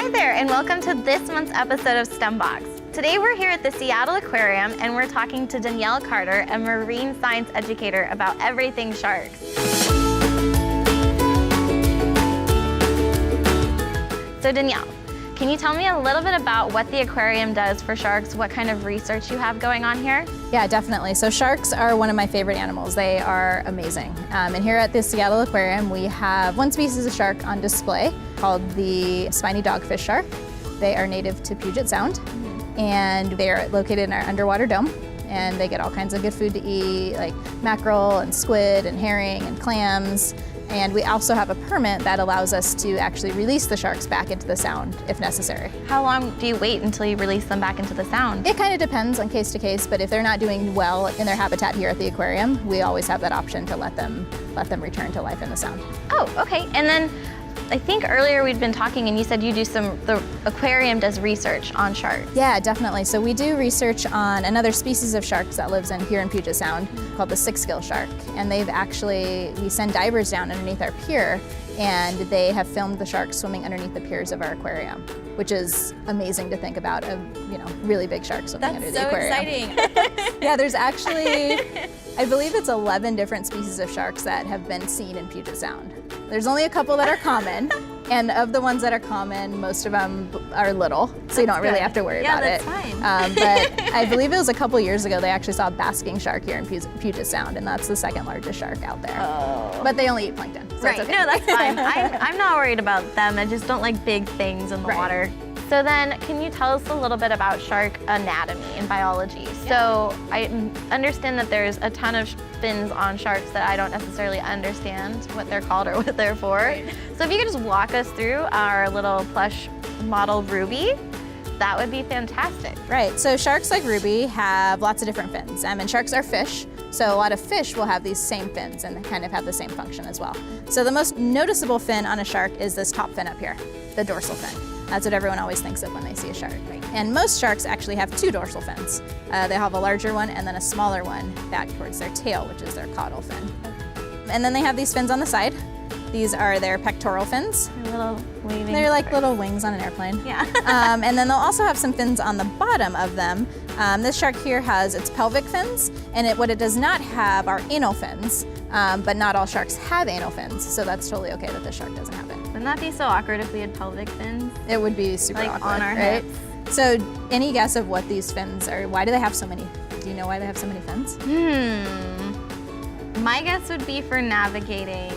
Hi there, and welcome to this month's episode of StemBox. Today we're here at the Seattle Aquarium, and we're talking to Danielle Carter, a marine science educator, about everything sharks. So Danielle, can you tell me a little bit about what the aquarium does for sharks, what kind of research you have going on here? Yeah, definitely. So sharks are one of my favorite animals. They are amazing. And here at the Seattle Aquarium, we have one species of shark on display called the spiny dogfish shark. They are native to Puget Sound, and they are located in our underwater dome. And they get all kinds of good food to eat, like mackerel and squid and herring and clams. And we also have a permit that allows us to actually release the sharks back into the sound if necessary. How long do you wait until you release them back into the sound? It kind of depends on case to case, but if they're not doing well in their habitat here at the aquarium, we always have that option to let them return to life in the sound. Oh, okay. And then I think earlier we'd been talking and you said you do the aquarium does research on sharks. Yeah, definitely. So we do research on another species of sharks that lives here in Puget Sound called the six-gill shark. And we send divers down underneath our pier, and they have filmed the sharks swimming underneath the piers of our aquarium, which is amazing to think about, really big sharks swimming under the aquarium. That's so exciting. Yeah, there's actually, I believe it's 11 different species of sharks that have been seen in Puget Sound. There's only a couple that are common, and of the ones that are common, most of them are little, so you don't really have to worry about it. Yeah, that's fine. But I believe it was a couple years ago they actually saw a basking shark here in Puget Sound, and that's the second largest shark out there. Oh. But they only eat plankton, so Right, it's okay. no, that's fine. I'm not worried about them. I just don't like big things in the water. So then, can you tell us a little bit about shark anatomy and biology? Yeah. So I understand that there's a ton of fins on sharks that I don't necessarily understand what they're called or what they're for. Right. So if you could just walk us through our little plush model Ruby, that would be fantastic. Right, so sharks like Ruby have lots of different fins. And sharks are fish, so a lot of fish will have these same fins and they kind of have the same function as well. So the most noticeable fin on a shark is this top fin up here, the dorsal fin. That's what everyone always thinks of when they see a shark. Right? And most sharks actually have two dorsal fins. They have a larger one and then a smaller one back towards their tail, which is their caudal fin. And then they have these fins on the side. These are their pectoral fins. Little waving. They're like little wings on an airplane. Yeah. And then they'll also have some fins on the bottom of them. This shark here has its pelvic fins, and what it does not have are anal fins, but not all sharks have anal fins, so that's totally okay that this shark doesn't have it. Wouldn't that be so awkward if we had pelvic fins? It would be super like awkward, on our right? hips. So any guess of what these fins are? Why do they have so many? Do you know why they have so many fins? My guess would be for navigating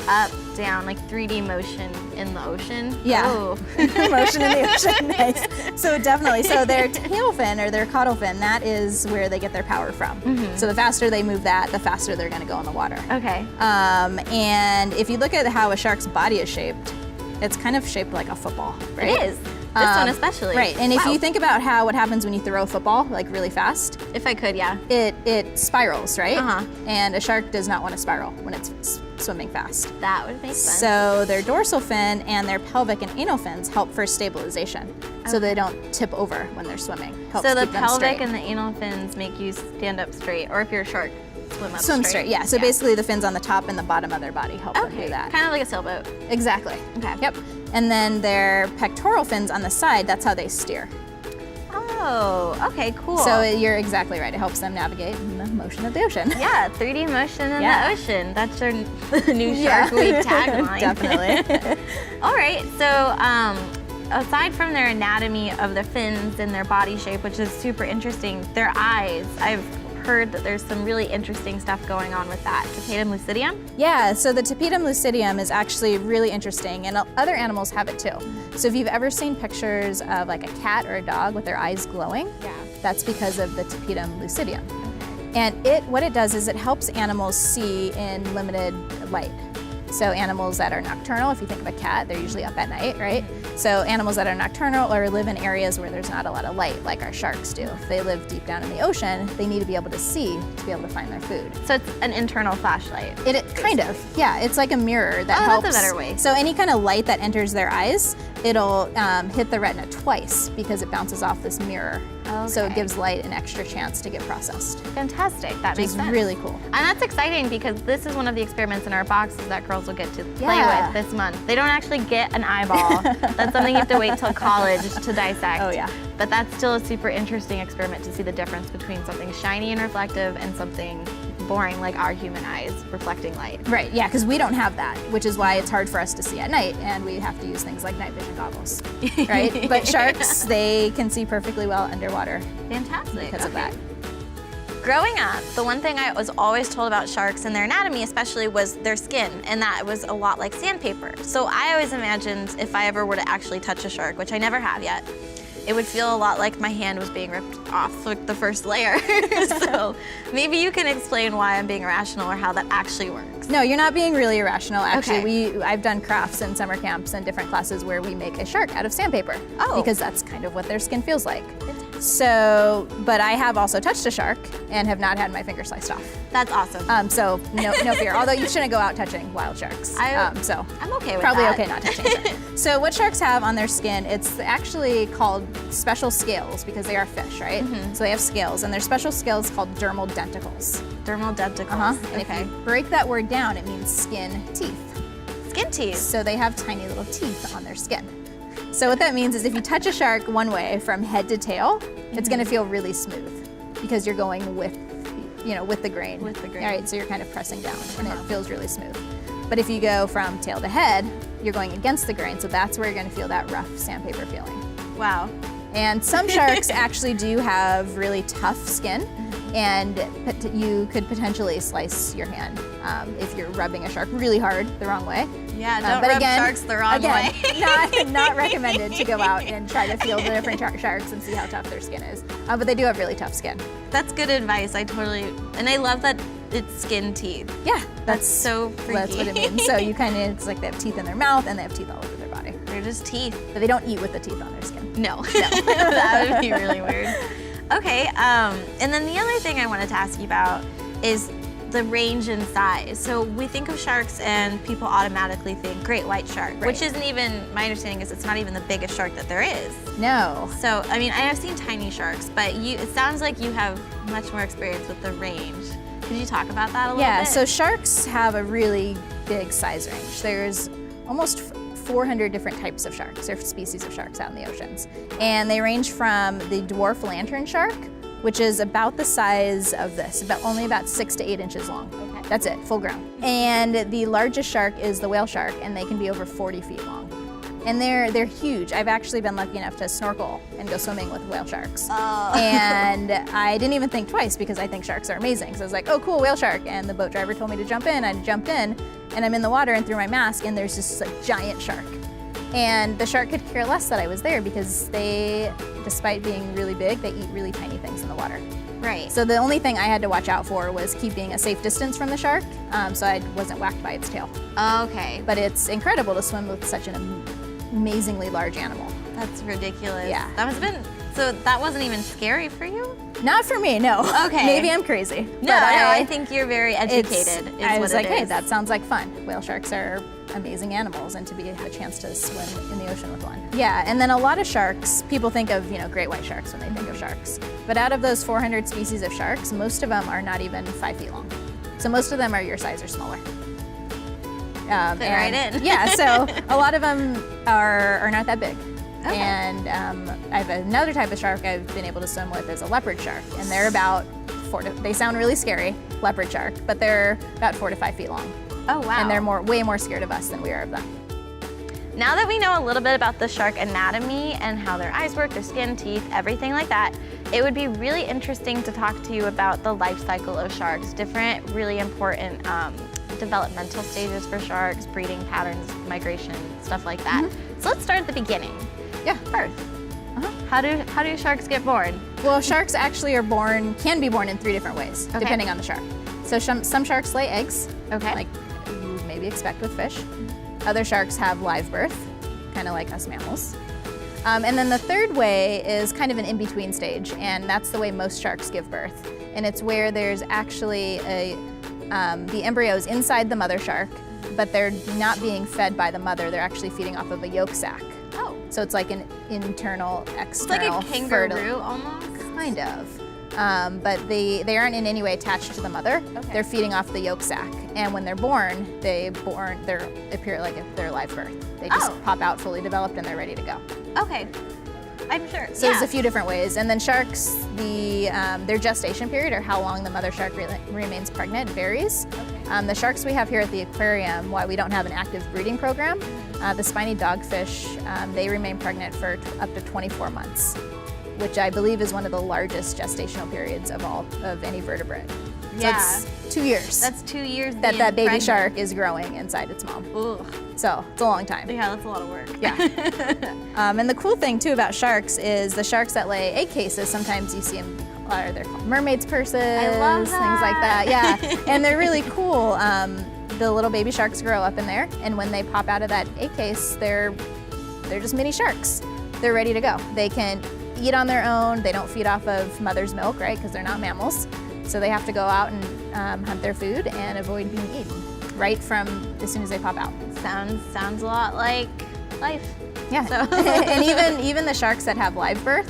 up, down, like 3D motion in the ocean. Yeah, motion in the ocean, nice. So definitely, so their tail fin or their caudal fin, that is where they get their power from. So the faster they move that, the faster they're gonna go in the water. Okay. And if you look at how a shark's body is shaped, it's kind of shaped like a football, right? It is. This one especially. Right, and if you think about what happens when you throw a football, like really fast. If I could, yeah. It spirals, right? Uh-huh. And a shark does not want to spiral when it's swimming fast. That would make sense. So their dorsal fin and their pelvic and anal fins help for stabilization, so they don't tip over when they're swimming. Helps so the keep them pelvic straight. and the anal fins make you stand up straight, or if you're a shark, swim up straight. Yeah, so basically the fins on the top and the bottom of their body help them do that. Kind of like a sailboat. Exactly. Okay. Yep. And then their pectoral fins on the side, that's how they steer. Oh, okay, cool. So you're exactly right. It helps them navigate in the motion of the ocean. Yeah, 3D motion in the ocean. That's your new Shark Week tagline. Definitely. All right, so aside from their anatomy of the fins and their body shape, which is super interesting, their eyes, I've heard that there's some really interesting stuff going on with that. Tapetum lucidium? Yeah, so the tapetum lucidium is actually really interesting, and other animals have it too. So if you've ever seen pictures of like a cat or a dog with their eyes glowing, that's because of the tapetum lucidium. And what it does is it helps animals see in limited light. So animals that are nocturnal, if you think of a cat, they're usually up at night, right? So animals that are nocturnal or live in areas where there's not a lot of light, like our sharks do. If they live deep down in the ocean, they need to be able to see to be able to find their food. So it's an internal flashlight. It kind of, yeah. It's like a mirror that helps. That's a better way. So any kind of light that enters their eyes, it'll hit the retina twice because it bounces off this mirror So it gives light an extra chance to get processed. Fantastic, that makes sense. Really cool. And that's exciting because this is one of the experiments in our boxes that girls will get to play with this month. They don't actually get an eyeball. That's something you have to wait till college to dissect. Oh yeah. But that's still a super interesting experiment to see the difference between something shiny and reflective and something boring like our human eyes reflecting light. Right, yeah, because we don't have that, which is why it's hard for us to see at night, and we have to use things like night vision goggles, right? But sharks, they can see perfectly well underwater. Fantastic. Because of that. Growing up, the one thing I was always told about sharks and their anatomy especially was their skin, and that it was a lot like sandpaper. So I always imagined if I ever were to actually touch a shark, which I never have yet, it would feel a lot like my hand was being ripped off like the first layer. So maybe you can explain why I'm being irrational or how that actually works. No, you're not being really irrational. Actually, I've done crafts in summer camps and different classes where we make a shark out of sandpaper. Oh. Because that's kind of what their skin feels like. So, but I have also touched a shark and have not had my finger sliced off. That's awesome. So no fear. Although you shouldn't go out touching wild sharks. So I'm okay with probably that. okay not touching a shark. So what sharks have on their skin, it's actually called special scales because they are fish, right? So they have scales, and their special scales called dermal denticles. Dermal denticles. And if you break that word down, it means skin teeth. Skin teeth. So they have tiny little teeth on their skin. So what that means is if you touch a shark one way from head to tail, it's going to feel really smooth because you're going with, with the grain. With the grain. All right, so you're kind of pressing down and it feels really smooth. But if you go from tail to head, you're going against the grain, so that's where you're going to feel that rough sandpaper feeling. Wow. And some sharks actually do have really tough skin, and you could potentially slice your hand if you're rubbing a shark really hard the wrong way. Yeah, don't rub sharks the wrong way. not recommended to go out and try to feel the different sharks and see how tough their skin is. But they do have really tough skin. That's good advice. And I love that it's skin teeth. Yeah, that's so freaky. That's what it means. So it's like they have teeth in their mouth and they have teeth all over their body. They're just teeth. But they don't eat with the teeth on their skin. No. That would be really weird. Okay, and then the other thing I wanted to ask you about is the range in size. So we think of sharks and people automatically think great white shark, which isn't even, my understanding is it's not even the biggest shark that there is. No. So, I mean, I have seen tiny sharks, but it sounds like you have much more experience with the range. Could you talk about that a little bit? Yeah, so sharks have a really big size range. There's almost 400 different types of sharks, or species of sharks out in the oceans. And they range from the dwarf lantern shark, which is about the size of this, only about 6 to 8 inches long. Okay. That's it, full grown. And the largest shark is the whale shark, and they can be over 40 feet long. And they're huge. I've actually been lucky enough to snorkel and go swimming with whale sharks. Oh. And I didn't even think twice because I think sharks are amazing. So I was like, oh cool, whale shark. And the boat driver told me to jump in. I jumped in, and I'm in the water and through my mask, and there's this giant shark. And the shark could care less that I was there because they, despite being really big, they eat really tiny things in the water. Right. So the only thing I had to watch out for was keeping a safe distance from the shark, so I wasn't whacked by its tail. Okay. But it's incredible to swim with such an amazingly large animal. That's ridiculous. Yeah. That must have been, so that wasn't even scary for you? Not for me, no. Okay. Maybe I'm crazy. No, I think you're very educated. I was like, hey, that sounds like fun. Whale sharks are amazing animals, and to have a chance to swim in the ocean with one. Yeah, and then a lot of sharks, people think of, great white sharks when they think of sharks. But out of those 400 species of sharks, most of them are not even 5 feet long. So most of them are your size or smaller. Fit right in. Yeah, so a lot of them are not that big. Okay. And I have another type of shark I've been able to swim with is a leopard shark, and they're about they sound really scary, leopard shark, but they're about 4 to 5 feet long. Oh wow. And they're way more scared of us than we are of them. Now that we know a little bit about the shark anatomy and how their eyes work, their skin, teeth, everything like that, it would be really interesting to talk to you about the life cycle of sharks, different really important developmental stages for sharks, breeding patterns, migration, stuff like that. So let's start at the beginning. Yeah. Birth. How do sharks get born? Well, sharks actually can be born in 3 different ways, depending on the shark. So some sharks lay eggs, like you maybe expect with fish. Other sharks have live birth, kind of like us mammals. And then the third way is kind of an in-between stage, and that's the way most sharks give birth. And it's where there's actually the embryos inside the mother shark, but they're not being fed by the mother, they're actually feeding off of a yolk sac. Oh. So it's like an internal, external. It's like a kangaroo almost? Kind of. But they aren't in any way attached to the mother. Okay. They're feeding off the yolk sac. And when they're born, they appear like if they're live birth. They just pop out fully developed and they're ready to go. Okay. I'm sure. So there's a few different ways. And then sharks, their gestation period, or how long the mother shark remains pregnant, varies. Okay. The sharks we have here at the aquarium, why we don't have an active breeding program, the spiny dogfish, they remain pregnant for up to 24 months, which I believe is one of the largest gestational periods of any vertebrate. Yeah. So it's 2 years. That's 2 years that baby pregnant. shark is growing inside its mom. Ugh. So it's a long time. Yeah, that's a lot of work. Yeah. And the cool thing too about sharks is the sharks that lay egg cases, sometimes you see them, they're called mermaid's purses, I love that. things like that. Yeah, and they're really cool. The little baby sharks grow up in there, and when they pop out of that egg case, they're just mini sharks. They're ready to go. They can eat on their own. They don't feed off of mother's milk, right? Because they're not mammals. So they have to go out and hunt their food and avoid being eaten right from as soon as they pop out. Sounds a lot like life. Yeah. So. And even the sharks that have live birth,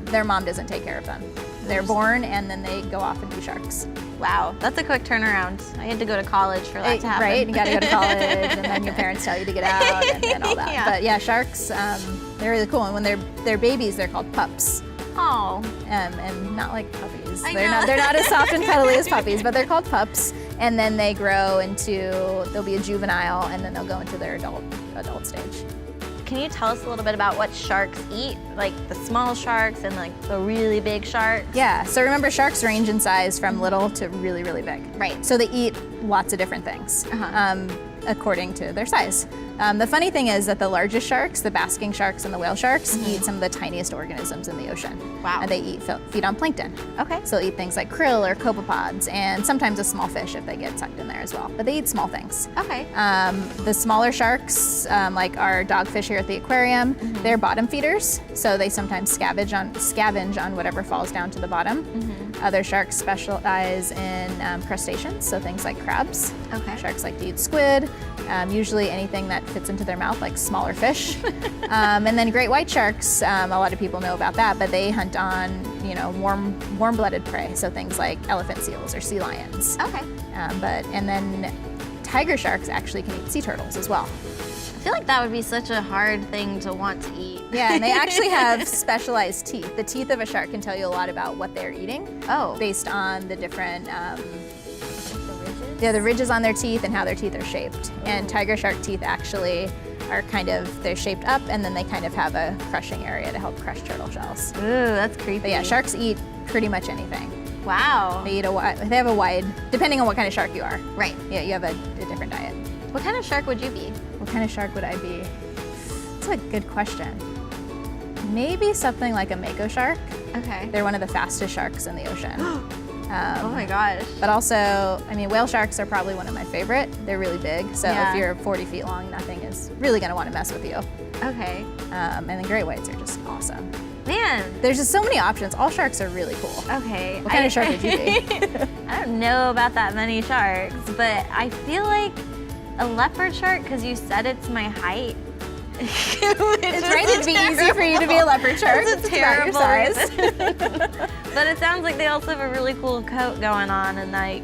their mom doesn't take care of them. They're born and then they go off and be sharks. Wow, that's a quick turnaround. I had to go to college for that to happen. Right, you gotta go to college and then your parents tell you to get out and all that. Yeah. But yeah, sharks, they're really cool. And when they're babies, they're called pups. Oh. And not like puppies. I They're know. they're not as soft and cuddly as puppies, but they're called pups. And then they grow they'll be a juvenile, and then they'll go into their adult stage. Can you tell us a little bit about what sharks eat? Like the small sharks and like the really big sharks? Yeah, so remember sharks range in size from little to really, really big. Right. So they eat lots of different things according to their size. The funny thing is that the largest sharks, the basking sharks and the whale sharks, eat some of the tiniest organisms in the ocean. Wow. And they feed on plankton. Okay. So they'll eat things like krill or copepods, and sometimes a small fish if they get sucked in there as well. But they eat small things. Okay. The smaller sharks, like our dogfish here at the aquarium, they're bottom feeders. So they sometimes scavenge on whatever falls down to the bottom. Other sharks specialize in crustaceans, so things like crabs. Okay. Sharks like to eat squid, usually anything that fits into their mouth, like smaller fish. And then great white sharks, a lot of people know about that, but they hunt on, warm-blooded prey, so things like elephant seals or sea lions. Okay. And then tiger sharks actually can eat sea turtles as well. I feel like that would be such a hard thing to want to eat. Yeah, and they actually have specialized teeth. The teeth of a shark can tell you a lot about what they're eating. Oh. Based on the different, the ridges on their teeth and how their teeth are shaped. And tiger shark teeth actually are they're shaped up, and then they kind of have a crushing area to help crush turtle shells. Ooh, that's creepy. But yeah, sharks eat pretty much anything. Wow. They have a wide, depending on what kind of shark you are. Right. Yeah, you have a different diet. What kind of shark would you be? What kind of shark would I be? That's a good question. Maybe something like a mako shark. Okay. They're one of the fastest sharks in the ocean. Oh my gosh. But also, whale sharks are probably one of my favorite. They're really big, so Yeah. if you're 40 feet long, nothing is really gonna want to mess with you. Okay. And then great whites are just awesome. Man. There's just so many options. All sharks are really cool. Okay. What kind of shark would you be? I don't know about that many sharks, but I feel like a leopard shark, because you said it's my height. It's right, it'd be easy for you to be a leopard shark. That's a It's about your terrible size. reason. But it sounds like they also have a really cool coat going on, and I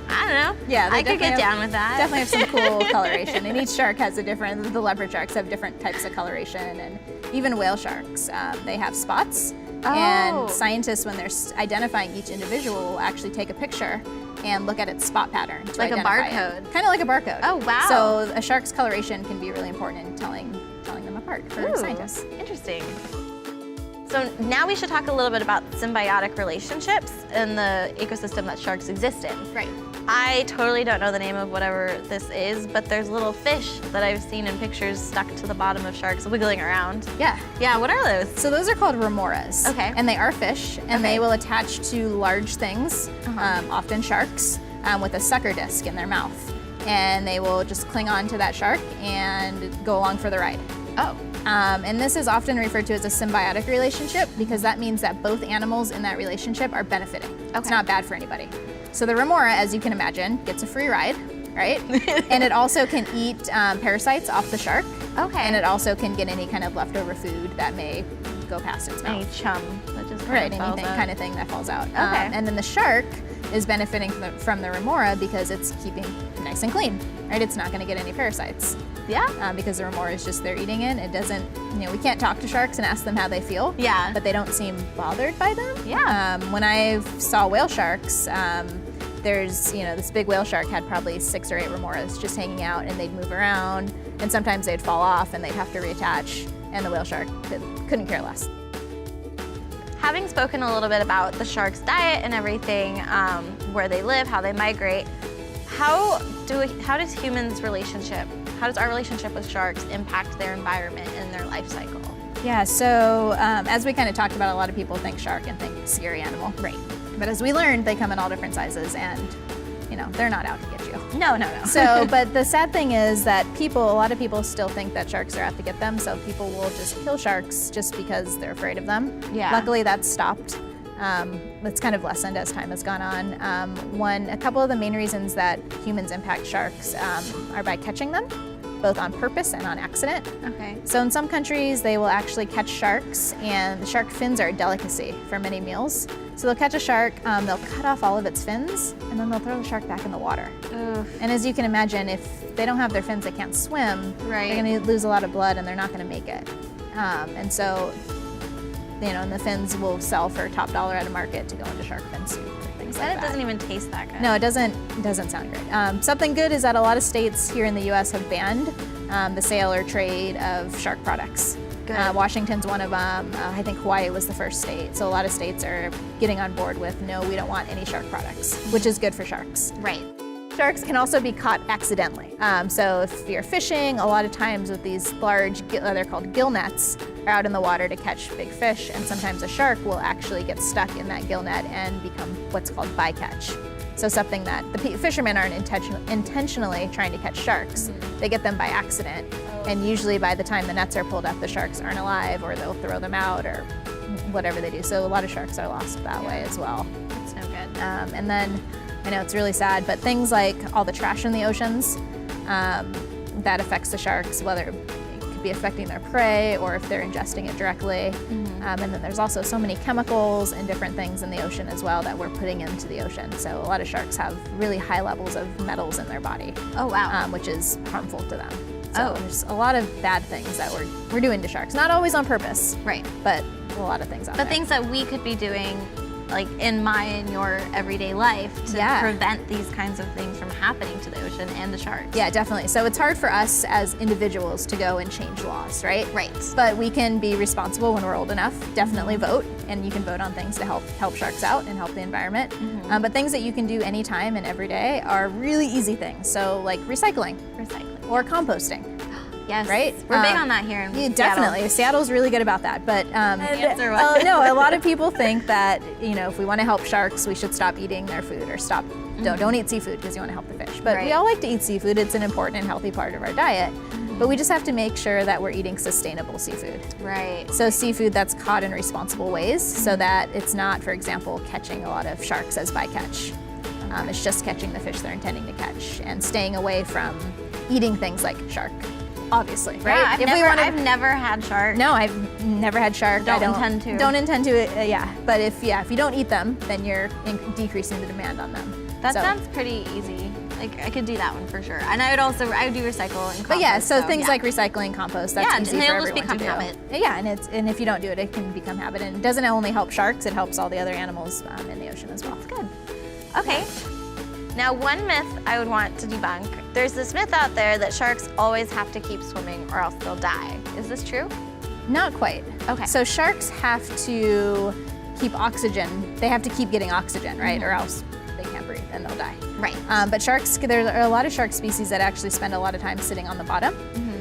don't know. Yeah, they I could get definitely down with that. Definitely have some cool coloration, and each shark has the leopard sharks have different types of coloration, and even whale sharks, they have spots. Oh. And scientists, when they're identifying each individual, will actually take a picture and look at its spot pattern to Like a identify barcode. it. Kind of like a barcode. Oh, wow. So a shark's coloration can be really important in telling them apart for Ooh, scientists. Interesting. So now we should talk a little bit about symbiotic relationships and the ecosystem that sharks exist in. Right. I totally don't know the name of whatever this is, but there's little fish that I've seen in pictures stuck to the bottom of sharks wiggling around. Yeah. Yeah, what are those? So those are called remoras. Okay. And they are fish, and Okay. they will attach to large things, often sharks, with a sucker disc in their mouth. And they will just cling on to that shark and go along for the ride. Oh. And this is often referred to as a symbiotic relationship because that means that both animals in that relationship are benefiting. It's Okay. not bad for anybody. So the remora, as you can imagine, gets a free ride, right? And it also can eat parasites off the shark. Okay. And it also can get any kind of leftover food that may go past its Any mouth. chum that just Right, kind of falls anything out. kind of thing that falls out. Okay. And then the shark is benefiting from the remora because it's keeping nice and clean, right? It's not going to get any parasites. Yeah. Because the remora is just there eating it. It doesn't, we can't talk to sharks and ask them how they feel. Yeah. But they don't seem bothered by them. Yeah. When I saw whale sharks, there's, this big whale shark had probably 6 or 8 remoras just hanging out, and they'd move around, and sometimes they'd fall off and they'd have to reattach, and the whale shark couldn't care less. Having spoken a little bit about the shark's diet and everything, where they live, how they migrate, how does our relationship with sharks impact their environment and their life cycle? Yeah, so as we kind of talked about, a lot of people think shark and think scary animal. Right. But as we learned, they come in all different sizes, and they're not out to get you. No. So, but the sad thing is that a lot of people still think that sharks are out to get them, so people will just kill sharks just because they're afraid of them. Yeah. Luckily, that's stopped. It's kind of lessened as time has gone on. A couple of the main reasons that humans impact sharks are by catching them, both on purpose and on accident. Okay. So in some countries, they will actually catch sharks, and the shark fins are a delicacy for many meals. So they'll catch a shark, they'll cut off all of its fins, and then they'll throw the shark back in the water. Oof. And as you can imagine, if they don't have their fins, they can't swim. Right. They're going to lose a lot of blood, and they're not going to make it. And so, and the fins will sell for top dollar at a market to go into shark fin soup or things like that. And it doesn't even taste that good. No, it doesn't sound great. Something good is that a lot of states here in the U.S. have banned the sale or trade of shark products. Good. Washington's one of them. I think Hawaii was the first state. So a lot of states are getting on board with, no, we don't want any shark products, which is good for sharks. Right. Sharks can also be caught accidentally. So if you're fishing, a lot of times with these large, they're called gill nets, are out in the water to catch big fish, and sometimes a shark will actually get stuck in that gill net and become what's called bycatch. So something that the fishermen aren't intentionally trying to catch sharks. They get them by accident. And usually by the time the nets are pulled up, the sharks aren't alive, or they'll throw them out, or whatever they do. So a lot of sharks are lost that way as well. That's no good. And then, I know it's really sad, but things like all the trash in the oceans, that affects the sharks, whether it could be affecting their prey or if they're ingesting it directly. And then there's also so many chemicals and different things in the ocean as well that we're putting into the ocean. So a lot of sharks have really high levels of metals in their body. Oh, wow. Which is harmful to them. So there's a lot of bad things that we're doing to sharks. Not always on purpose, Right. but a lot of things out But there. things that we could be doing, like in your everyday life, to prevent these kinds of things from happening to the ocean and the sharks. Yeah, definitely. So it's hard for us as individuals to go and change laws, right? Right. But we can be responsible when we're old enough. Definitely vote, and you can vote on things to help sharks out and help the environment. But things that you can do anytime and every day are really easy things. So like recycling or composting. Yes. Right? We're big on that here in Seattle. Definitely. Seattle's really good about that. But answer was- no, a lot of people think that, if we want to help sharks, we should stop eating their food or don't eat seafood because you want to help the fish. But we all like to eat seafood. It's an important and healthy part of our diet. But we just have to make sure that we're eating sustainable seafood. Right. So seafood that's caught in responsible ways, so that it's not, for example, catching a lot of sharks as bycatch. It's just catching the fish they're intending to catch, and staying away from eating things like shark. Obviously, right? Yeah, I've never had shark. No, I've never had shark. Don't intend to. Don't intend to. Yeah, but if you don't eat them, then you're decreasing the demand on them. That sounds pretty easy. Like I could do that one for sure. And I would do recycle and compost. But yeah, so things like recycling, compost, that's easy for everyone to do. And they'll just become habit. Yeah, and if you don't do it, it can become habit. And it doesn't only help sharks; it helps all the other animals in the ocean as well. That's good. Okay. Now, one myth I would want to debunk. There's this myth out there that sharks always have to keep swimming or else they'll die. Is this true? Not quite. Okay. So sharks have to keep oxygen. They have to keep getting oxygen, right? Or else they can't breathe and they'll die. Right. But sharks, there are a lot of shark species that actually spend a lot of time sitting on the bottom.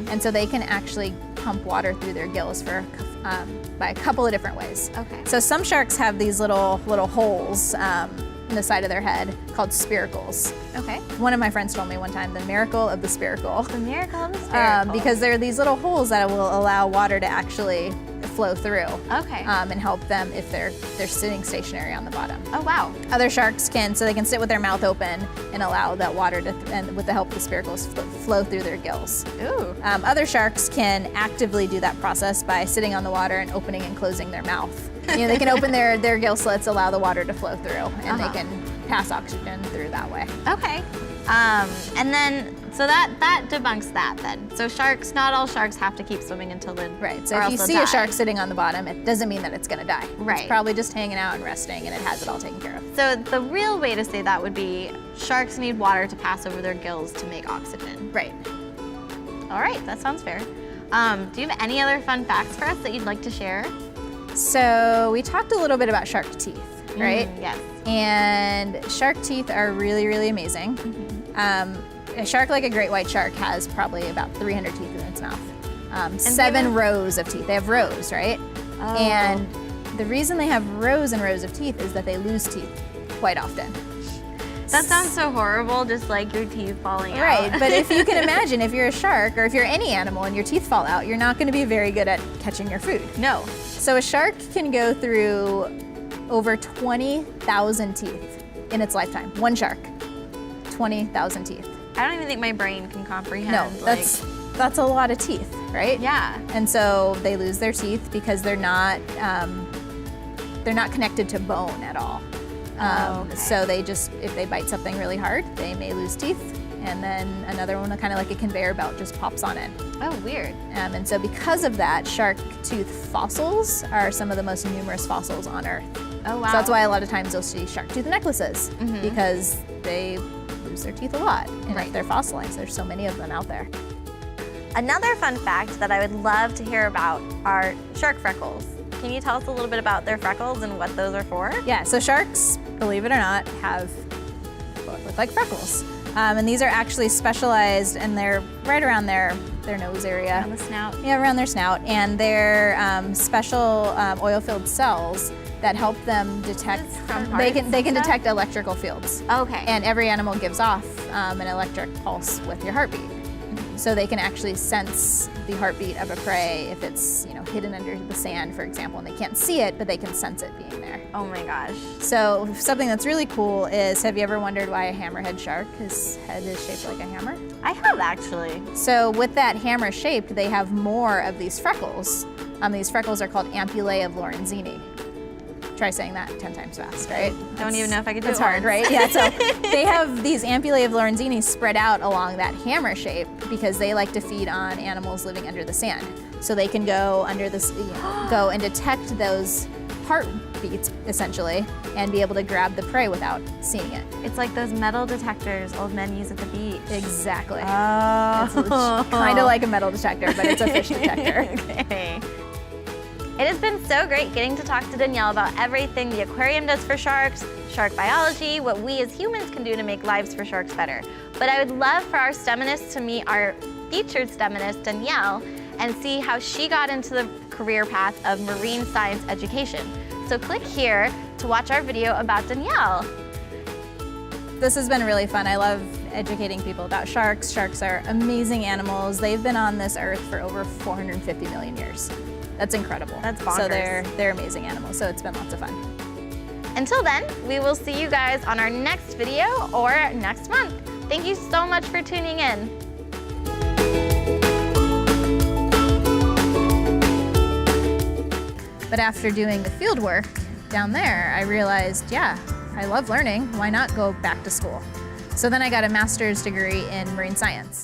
And so they can actually pump water through their gills by a couple of different ways. Okay. So some sharks have these little holes in the side of their head called spiracles. Okay. One of my friends told me one time, the miracle of the spiracle. The miracle of the spiracle. Because there are these little holes that will allow water to actually flow through. Okay. And help them if they're sitting stationary on the bottom. Oh, wow. Other sharks can, so they can sit with their mouth open and allow that water to, and with the help of the spiracles, flow through their gills. Ooh. Other sharks can actively do that process by sitting on the water and opening and closing their mouth. You know, they can open their gill slits, allow the water to flow through, and they can pass oxygen through that way. Okay. And then, so that debunks that then. So sharks, not all sharks have to keep swimming until the Right, so if you see a shark sitting on the bottom, it doesn't mean that it's gonna die. Right. It's probably just hanging out and resting, and it has it all taken care of. So the real way to say that would be sharks need water to pass over their gills to make oxygen. Right. All right, that sounds fair. Do you have any other fun facts for us that you'd like to share? So we talked a little bit about shark teeth, right? Yes. And shark teeth are really, really amazing. A shark like a great white shark has probably about 300 teeth in its mouth. 7 rows of teeth. They have rows, right? Oh. And the reason they have rows and rows of teeth is that they lose teeth quite often. That sounds so horrible, just like your teeth falling out. Right, but if you can imagine, if you're a shark or if you're any animal and your teeth fall out, you're not going to be very good at catching your food. No. So a shark can go through over 20,000 teeth in its lifetime. One shark, 20,000 teeth. I don't even think my brain can comprehend. No, that's a lot of teeth, right? Yeah. And so they lose their teeth because they're not connected to bone at all. Okay. So they just, if they bite something really hard, they may lose teeth, and then another one, kind of like a conveyor belt, just pops on it. Oh, weird. And so because of that, shark tooth fossils are some of the most numerous fossils on Earth. Oh, wow. So that's why a lot of times you'll see shark tooth necklaces, because they lose their teeth a lot. And if they're fossilized, there's so many of them out there. Another fun fact that I would love to hear about are shark freckles. Can you tell us a little bit about their freckles and what those are for? Yeah, so sharks, believe it or not, have what look like freckles. And these are actually specialized, and they're right around their nose area. Around the snout? Yeah, around their snout. And they're special oil-filled cells that help them detect, they can detect electrical fields. Okay. And every animal gives off an electric pulse with your heartbeat. So they can actually sense the heartbeat of a prey if it's, you know, hidden under the sand, for example, and they can't see it, but they can sense it being there. Oh my gosh. So something that's really cool is, have you ever wondered why a hammerhead shark, his head is shaped like a hammer? I have actually. So with that hammer shaped, they have more of these freckles. These freckles are called ampullae of Lorenzini. Try saying that 10 times fast, right? Don't even know if I could do it. It's hard, right? Yeah, so they have these ampullae of Lorenzini spread out along that hammer shape because they like to feed on animals living under the sand. So they can go under this, go and detect those heartbeats, essentially, and be able to grab the prey without seeing it. It's like those metal detectors old men use at the beach. Exactly. Oh. It's kind of like a metal detector, but it's a fish detector. Okay. It has been so great getting to talk to Danielle about everything the aquarium does for sharks, shark biology, what we as humans can do to make lives for sharks better. But I would love for our STEMinists to meet our featured STEMinist, Danielle, and see how she got into the career path of marine science education. So click here to watch our video about Danielle. This has been really fun. I love educating people about sharks. Sharks are amazing animals. They've been on this earth for over 450 million years. That's incredible. That's bonkers. So they're amazing animals, so it's been lots of fun. Until then, we will see you guys on our next video or next month. Thank you so much for tuning in. But after doing the field work down there, I realized, yeah, I love learning. Why not go back to school? So then I got a master's degree in marine science.